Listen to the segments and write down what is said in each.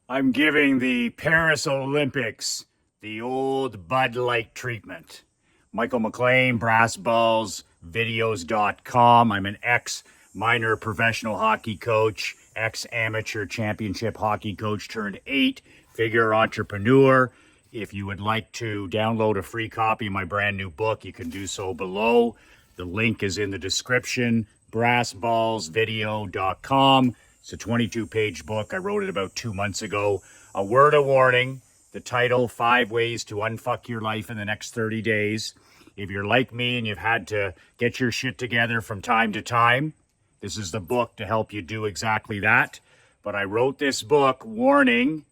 I'm giving the Paris Olympics the old Bud Light treatment. Michael McLean, brassballsvideos.com. I'm an ex-minor professional hockey coach, ex-amateur championship hockey coach turned eight-figure entrepreneur. If you would like to download a free copy of my brand new book, you can do so below. The link is in the description, brassballsvideo.com. It's a 22-page book. I wrote it about 2 months ago. A word of warning, the title, 5 Ways to Unfuck Your Life in the Next 30 Days. If you're like me and you've had to get your shit together from time to time, this is the book to help you do exactly that. But I wrote this book warning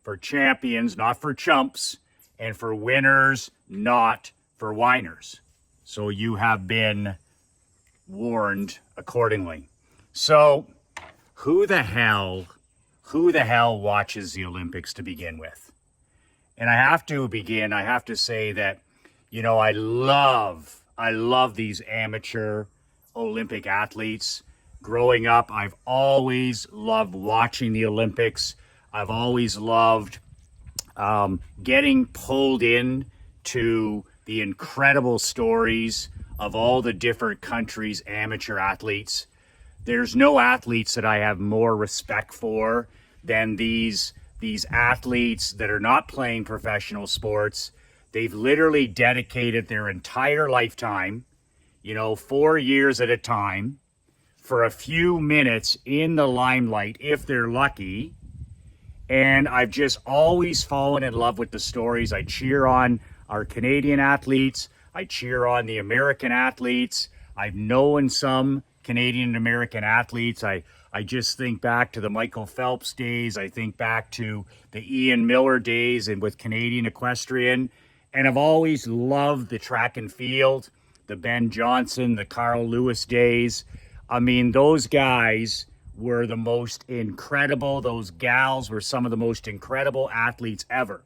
for champions, not for chumps, and for winners, not for whiners. So you have been warned accordingly. So who the hell watches the Olympics to begin with? And I have to say that, I love these amateur Olympic athletes. Growing up, I've always loved watching the Olympics. I've always loved getting pulled in to the incredible stories of all the different countries' amateur athletes. There's no athletes that I have more respect for than these athletes that are not playing professional sports. They've literally dedicated their entire lifetime, 4 years at a time, for a few minutes in the limelight, if they're lucky. And I've just always fallen in love with the stories. I cheer on our Canadian athletes. I cheer on the American athletes. I've known some Canadian and American athletes. I just think back to the Michael Phelps days. I think back to the Ian Miller days and with Canadian equestrian. And I've always loved the track and field, the Ben Johnson, the Carl Lewis days. I mean, those guys were the most incredible. Those gals were some of the most incredible athletes ever.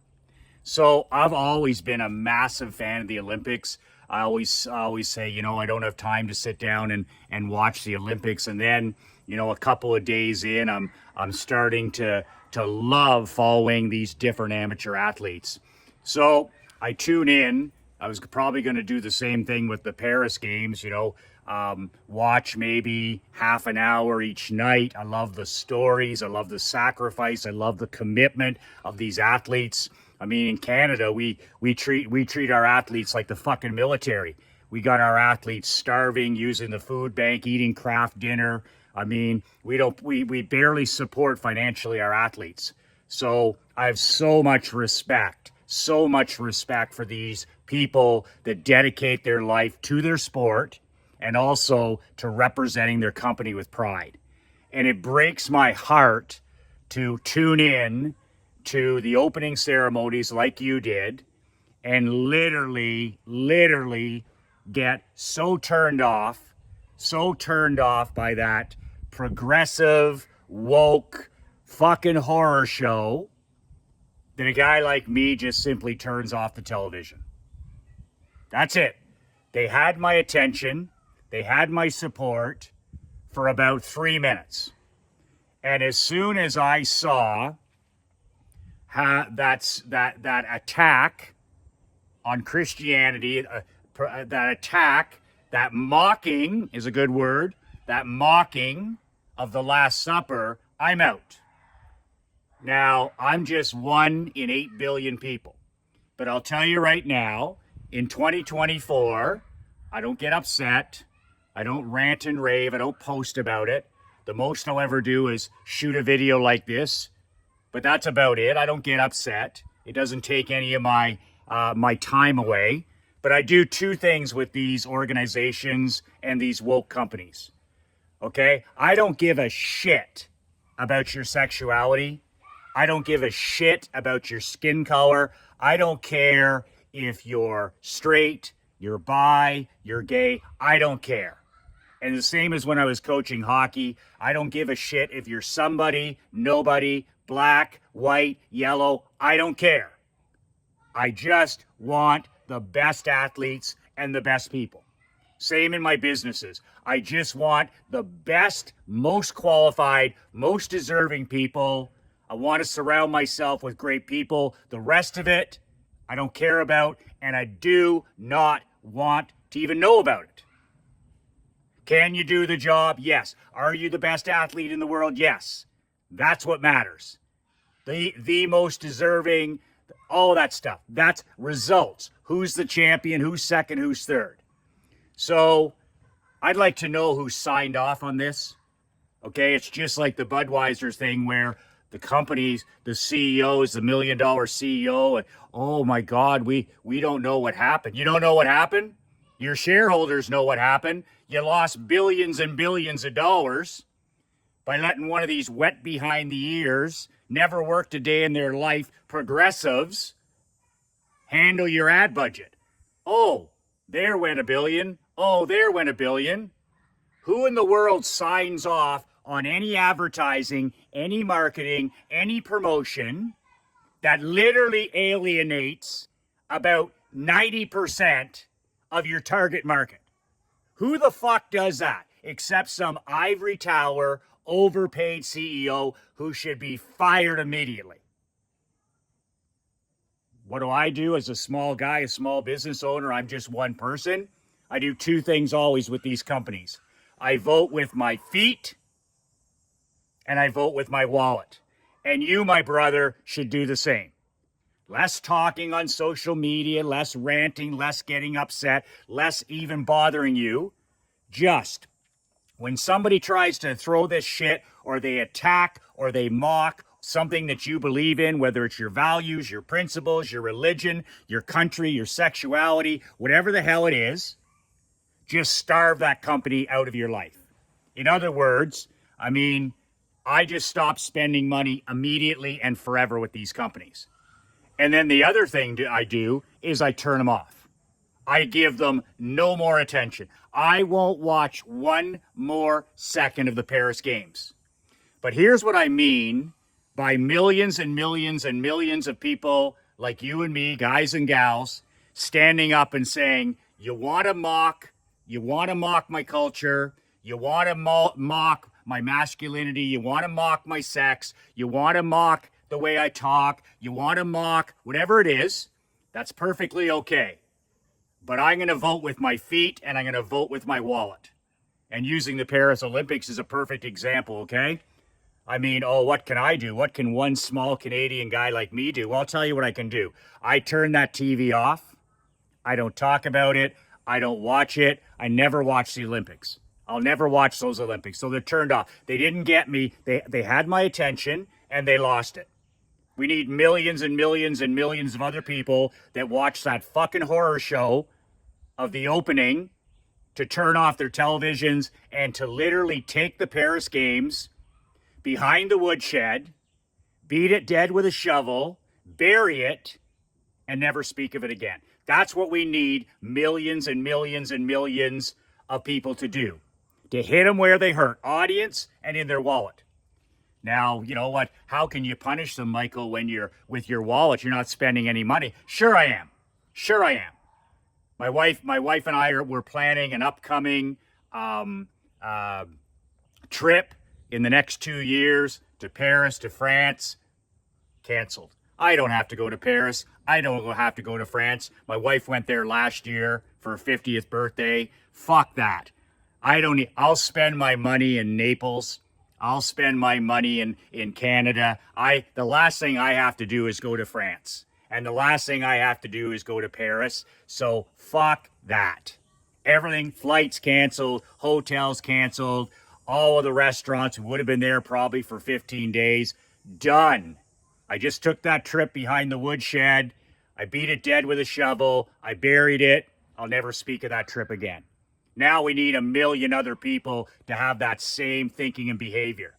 So I've always been a massive fan of the Olympics. I always say, I don't have time to sit down and watch the Olympics. And then, a couple of days in, I'm starting to love following these different amateur athletes. So I tune in. I was probably going to do the same thing with the Paris games, watch maybe half an hour each night. I love the stories. I love the sacrifice. I love the commitment of these athletes. I mean, in Canada, we treat our athletes like the fucking military. We got our athletes starving, using the food bank, eating craft dinner. I mean, we barely support financially our athletes. So I have so much respect for these people that dedicate their life to their sport and also to representing their company with pride. And it breaks my heart to tune in to the opening ceremonies like you did and literally get so turned off by that progressive, woke, fucking horror show that a guy like me just simply turns off the television. That's it. They had my attention. They had my support for about 3 minutes. And as soon as I saw that attack on Christianity, that attack, that mocking is a good word, that mocking of the Last Supper, I'm out. Now, I'm just 1 in 8 billion people. But I'll tell you right now, in 2024, I don't get upset. I don't rant and rave. I don't post about it. The most I'll ever do is shoot a video like this. But that's about it. I don't get upset. It doesn't take any of my time away. But I do 2 things with these organizations and these woke companies. Okay? I don't give a shit about your sexuality. I don't give a shit about your skin color. I don't care if you're straight, you're bi, you're gay. I don't care. And the same as when I was coaching hockey, I don't give a shit if you're somebody, nobody, black, white, yellow. I don't care. I just want the best athletes and the best people. Same in my businesses. I just want the best, most qualified, most deserving people I want to surround myself with great people. The rest of it, I don't care about, and I do not want to even know about it. Can you do the job? Yes. Are you the best athlete in the world? Yes. That's what matters. The most deserving, all that stuff. That's results. Who's the champion? Who's second? Who's third? So I'd like to know who signed off on this. Okay, it's just like the Budweiser thing where the companies, the CEOs, the $1 million CEO, and oh my God, we don't know what happened. You don't know what happened? Your shareholders know what happened. You lost billions and billions of dollars by letting one of these wet behind the ears, never worked a day in their life progressives handle your ad budget. Oh, there went $1 billion. Oh, there went $1 billion. Who in the world signs off on any advertising, any marketing, any promotion that literally alienates about 90% of your target market? Who the fuck does that except some ivory tower, overpaid CEO who should be fired immediately? What do I do as a small guy, a small business owner? I'm just one person. I do two things always with these companies. I vote with my feet and I vote with my wallet. And you, my brother, should do the same. Less talking on social media, less ranting, less getting upset, less even bothering you. Just when somebody tries to throw this shit or they attack or they mock something that you believe in, whether it's your values, your principles, your religion, your country, your sexuality, whatever the hell it is, just starve that company out of your life. In other words, I just stopped spending money immediately and forever with these companies. And then the other thing I do is I turn them off. I give them no more attention. I won't watch one more second of the Paris Games. But here's what I mean by millions and millions and millions of people like you and me, guys and gals, standing up and saying, you want to mock my culture, you want to mock my masculinity, you want to mock my sex, you want to mock the way I talk, you want to mock whatever it is, that's perfectly okay. But I'm going to vote with my feet and I'm going to vote with my wallet. And using the Paris Olympics is a perfect example, okay? What can I do? What can one small Canadian guy like me do? Well, I'll tell you what I can do. I turn that TV off. I don't talk about it. I don't watch it. I never watch the Olympics. I'll never watch those Olympics. So they're turned off. They didn't get me. They had my attention and they lost it. We need millions and millions and millions of other people that watch that fucking horror show of the opening to turn off their televisions and to literally take the Paris Games behind the woodshed, beat it dead with a shovel, bury it, and never speak of it again. That's what we need millions and millions and millions of people to do. To hit them where they hurt, audience and in their wallet. Now, you know what? How can you punish them, Michael, when you're with your wallet? You're not spending any money. Sure I am. My wife and I we're planning an upcoming trip in the next 2 years to Paris, to France. Canceled. I don't have to go to Paris. I don't have to go to France. My wife went there last year for her 50th birthday. Fuck that. I'll spend my money in Naples. I'll spend my money in Canada. The last thing I have to do is go to France. And the last thing I have to do is go to Paris. So fuck that. Everything, flights canceled, hotels canceled, all of the restaurants would have been there probably for 15 days. Done. I just took that trip behind the woodshed. I beat it dead with a shovel. I buried it. I'll never speak of that trip again. Now we need 1 million other people to have that same thinking and behavior.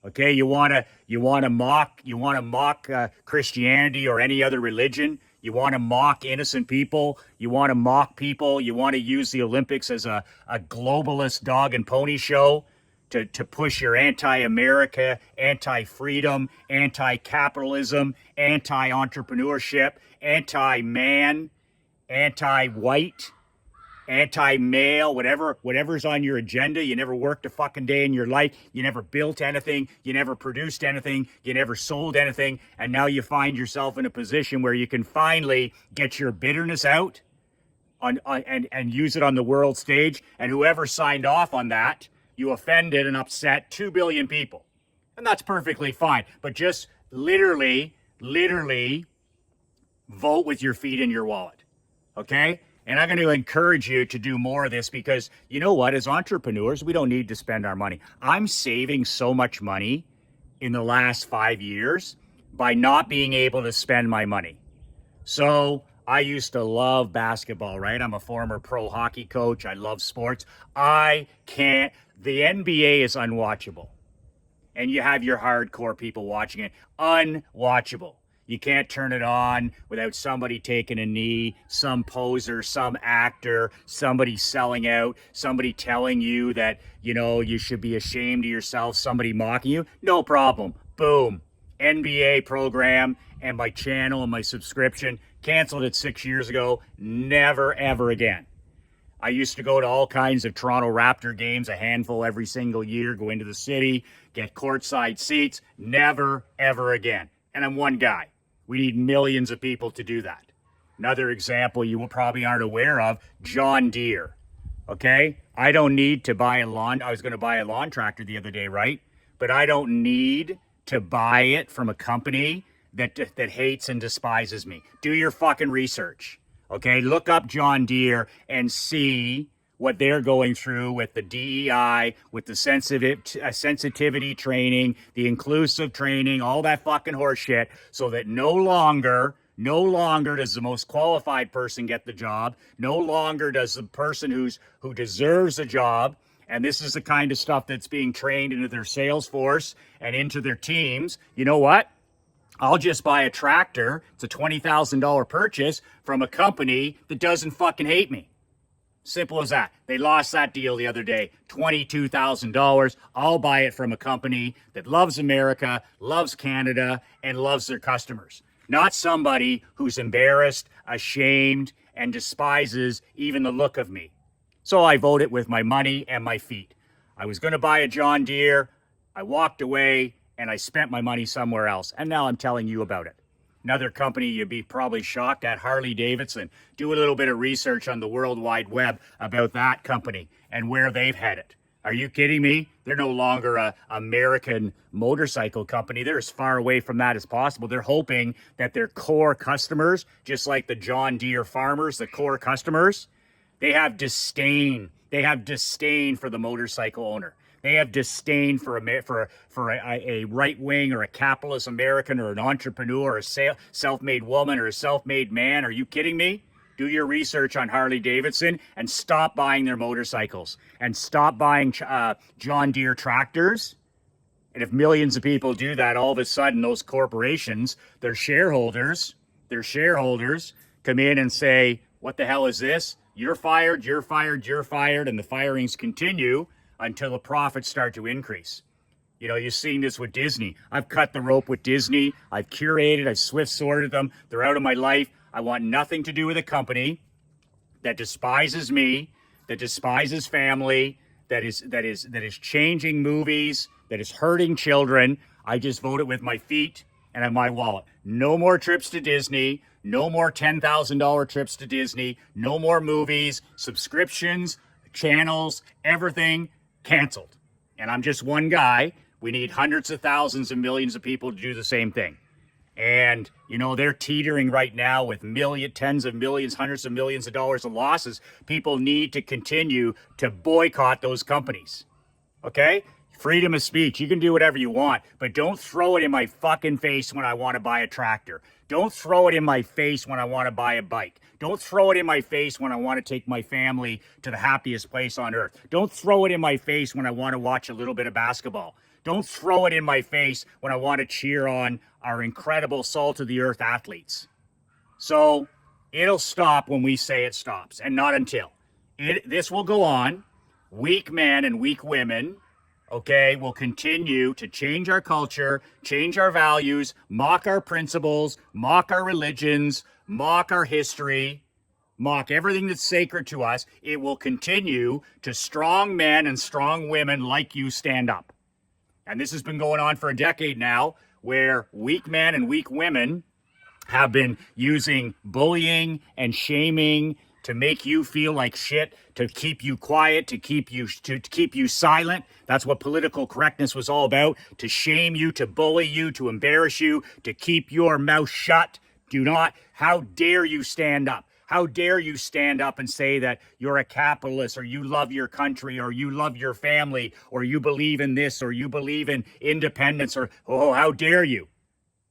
Okay, you want to mock Christianity or any other religion. You want to mock innocent people. You want to mock people. You want to use the Olympics as a globalist dog and pony show to push your anti-America, anti-freedom, anti-capitalism, anti-entrepreneurship, anti-man, anti-white, anti-male, whatever's on your agenda. You never worked a fucking day in your life. You never built anything. You never produced anything. You never sold anything. And now you find yourself in a position where you can finally get your bitterness out and use it on the world stage. And whoever signed off on that, you offended and upset 2 billion people. And that's perfectly fine. But just literally vote with your feet in your wallet. Okay? And I'm going to encourage you to do more of this because you know what? As entrepreneurs, we don't need to spend our money. I'm saving so much money in the last 5 years by not being able to spend my money. So I used to love basketball, right? I'm a former pro hockey coach. I love sports. The NBA is unwatchable. And you have your hardcore people watching it. Unwatchable. You can't turn it on without somebody taking a knee, some poser, some actor, somebody selling out, somebody telling you that, you should be ashamed of yourself, somebody mocking you. No problem. Boom. NBA program and my channel and my subscription. Canceled it 6 years ago. Never, ever again. I used to go to all kinds of Toronto Raptor games, a handful every single year, go into the city, get courtside seats. Never, ever again. And I'm one guy. We need millions of people to do that. Another example you probably aren't aware of, John Deere. Okay? I don't need to buy I was going to buy a lawn tractor the other day, right? But I don't need to buy it from a company that hates and despises me. Do your fucking research. Okay, look up John Deere and see what they're going through with the DEI, with the sensitivity training, the inclusive training, all that fucking horse shit, so that no longer does the most qualified person get the job. No longer does the person who deserves a job. And this is the kind of stuff that's being trained into their sales force and into their teams. You know what? I'll just buy a tractor. It's a $20,000 purchase from a company that doesn't fucking hate me. Simple as that. They lost that deal the other day. $22,000. I'll buy it from a company that loves America, loves Canada, and loves their customers. Not somebody who's embarrassed, ashamed, and despises even the look of me. So I voted with my money and my feet. I was going to buy a John Deere. I walked away. And I spent my money somewhere else. And now I'm telling you about it. Another company you'd be probably shocked at, Harley Davidson. Do a little bit of research on the World Wide Web about that company and where they've headed. Are you kidding me? They're no longer a American motorcycle company. They're as far away from that as possible. They're hoping that their core customers, just like the John Deere farmers, the core customers, they have disdain. They have disdain for the motorcycle owner. They have disdain for a right-wing or a capitalist American or an entrepreneur or a self-made woman or a self-made man. Are you kidding me? Do your research on Harley Davidson and stop buying their motorcycles and stop buying John Deere tractors. And if millions of people do that, all of a sudden those corporations, their shareholders come in and say, what the hell is this? You're fired, you're fired, you're fired, and the firings continue until the profits start to increase. You've seen this with Disney. I've cut the rope with Disney. I've curated, I've swift sorted them. They're out of my life. I want nothing to do with a company that despises me, that despises family, that is changing movies, that is hurting children. I just voted with my feet and in my wallet. No more trips to Disney. No more $10,000 trips to Disney. No more movies, subscriptions, channels, everything canceled. And I'm just one guy. We need hundreds of thousands and millions of people to do the same thing. And, they're teetering right now with tens of millions, hundreds of millions of dollars of losses. People need to continue to boycott those companies. Okay? Freedom of speech. You can do whatever you want, but don't throw it in my fucking face when I want to buy a tractor. Don't throw it in my face when I want to buy a bike. Don't throw it in my face when I want to take my family to the happiest place on earth. Don't throw it in my face when I want to watch a little bit of basketball. Don't throw it in my face when I want to cheer on our incredible salt of the earth athletes. So it'll stop when we say it stops, and not until. This will go on. Weak men and weak women, okay, will continue to change our culture, change our values, mock our principles, mock our religions, mock our history, mock everything that's sacred to us, it will continue to strong men and strong women like you stand up. And this has been going on for a decade now, where weak men and weak women have been using bullying and shaming to make you feel like shit, to keep you quiet, to keep you silent. That's what political correctness was all about, to shame you, to bully you, to embarrass you, to keep your mouth shut. How dare you stand up? How dare you stand up and say that you're a capitalist, or you love your country, or you love your family, or you believe in this, or you believe in independence, or, oh, how dare you?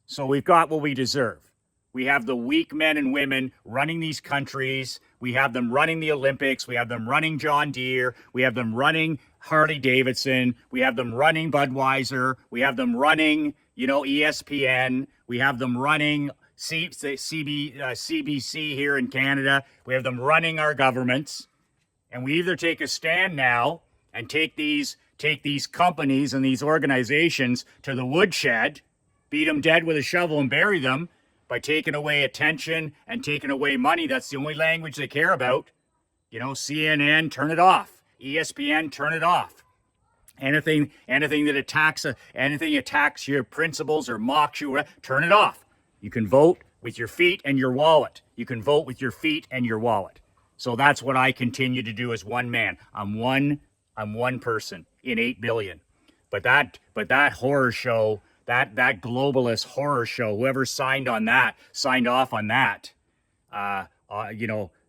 So we've got what we deserve. We have the weak men and women running these countries. We have them running the Olympics. We have them running John Deere. We have them running Harley Davidson. We have them running Budweiser. We have them running, ESPN. We have them running CBC here in Canada. We have them running our governments. And we either take a stand now and take these companies and these organizations to the woodshed, beat them dead with a shovel and bury them, by taking away attention and taking away money. That's the only language they care about. CNN, turn it off. ESPN, turn it off. Anything that attacks your principles or mocks you, turn it off. You can vote with your feet and your wallet. You can vote with your feet and your wallet. So that's what I continue to do as one man. I'm one person in 8 billion. But that horror show, that globalist horror show, whoever signed off on that,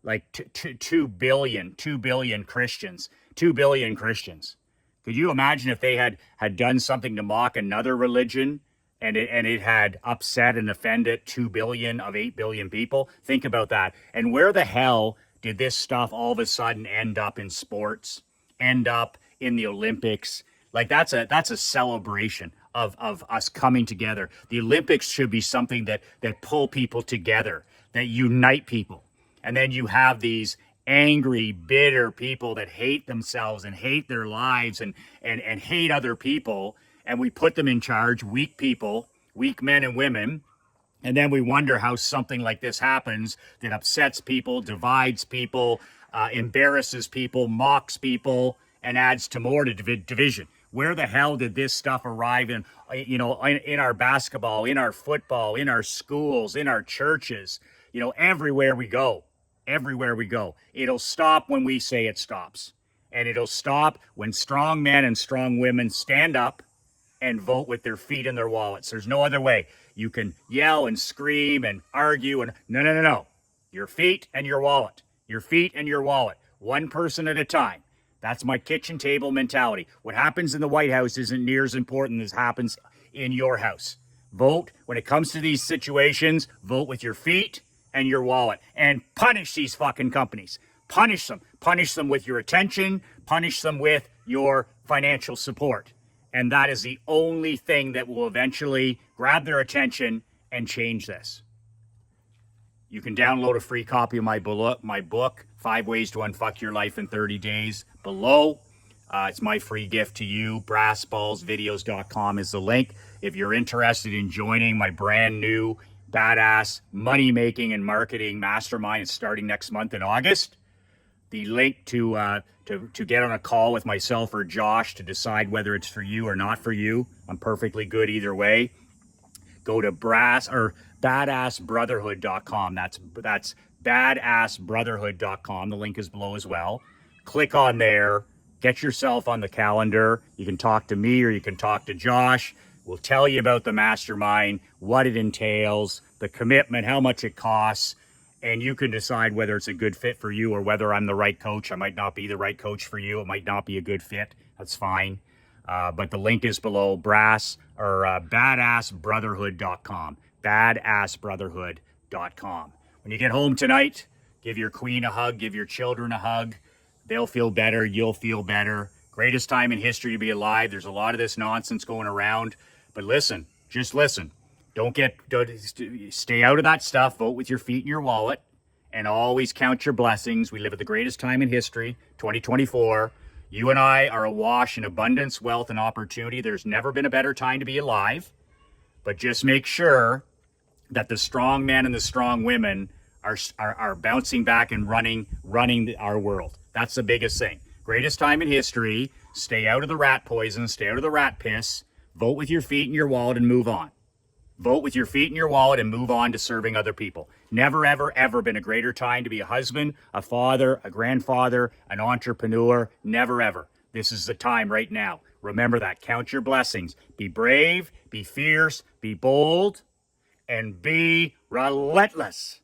like 2 billion Christians. 2 billion Christians. Could you imagine if they had done something to mock another religion and it had upset and offended 2 billion of 8 billion people? Think about that. And where the hell did this stuff all of a sudden end up in sports, end up in the Olympics? Like that's a celebration of us coming together. The Olympics should be something that pull people together, that unite people. And then you have these angry, bitter people that hate themselves and hate their lives and hate other people. And we put them in charge, weak people, weak men and women. And then we wonder how something like this happens that upsets people, divides people, embarrasses people, mocks people, and adds to more division. Where the hell did this stuff arrive in our basketball, in our football, in our schools, in our churches, everywhere we go, it'll stop when we say it stops. And it'll stop when strong men and strong women stand up and vote with their feet and their wallets. There's no other way. You can yell and scream and argue and no. Your feet and your wallet, one person at a time. That's my kitchen table mentality. What happens in the White House isn't near as important as happens in your house. Vote. When it comes to these situations, vote with your feet and your wallet. And punish these fucking companies. Punish them. Punish them with your attention. Punish them with your financial support. And that is the only thing that will eventually grab their attention and change this. You can download a free copy of my book, 5 Ways to Unfuck Your Life in 30 Days, below. It's my free gift to you. Brassballsvideos.com is the link. If you're interested in joining my brand new badass money-making and marketing mastermind, it's starting next month in August. The link to get on a call with myself or Josh to decide whether it's for you or not for you. I'm perfectly good either way. Go to badassbrotherhood.com. That's badassbrotherhood.com. The link is below as well. Click on there. Get yourself on the calendar. You can talk to me or you can talk to Josh. We'll tell you about the mastermind, what it entails, the commitment, how much it costs, and you can decide whether it's a good fit for you or whether I'm the right coach. I might not be the right coach for you. It might not be a good fit. That's fine. But the link is below, badassbrotherhood.com. Badassbrotherhood.com. When you get home tonight, give your queen a hug, give your children a hug. They'll feel better. You'll feel better. Greatest time in history to be alive. There's a lot of this nonsense going around. But listen, just listen. Stay out of that stuff. Vote with your feet and your wallet. And always count your blessings. We live at the greatest time in history, 2024. You and I are awash in abundance, wealth, and opportunity. There's never been a better time to be alive. But just make sure that the strong men and the strong women are bouncing back and running our world. That's the biggest thing. Greatest time in history. Stay out of the rat poison. Stay out of the rat piss. Vote with your feet and your wallet and move on. Vote with your feet in your wallet and move on to serving other people. Never, ever, ever been a greater time to be a husband, a father, a grandfather, an entrepreneur. Never, ever. This is the time right now. Remember that. Count your blessings. Be brave, be fierce, be bold, and be relentless.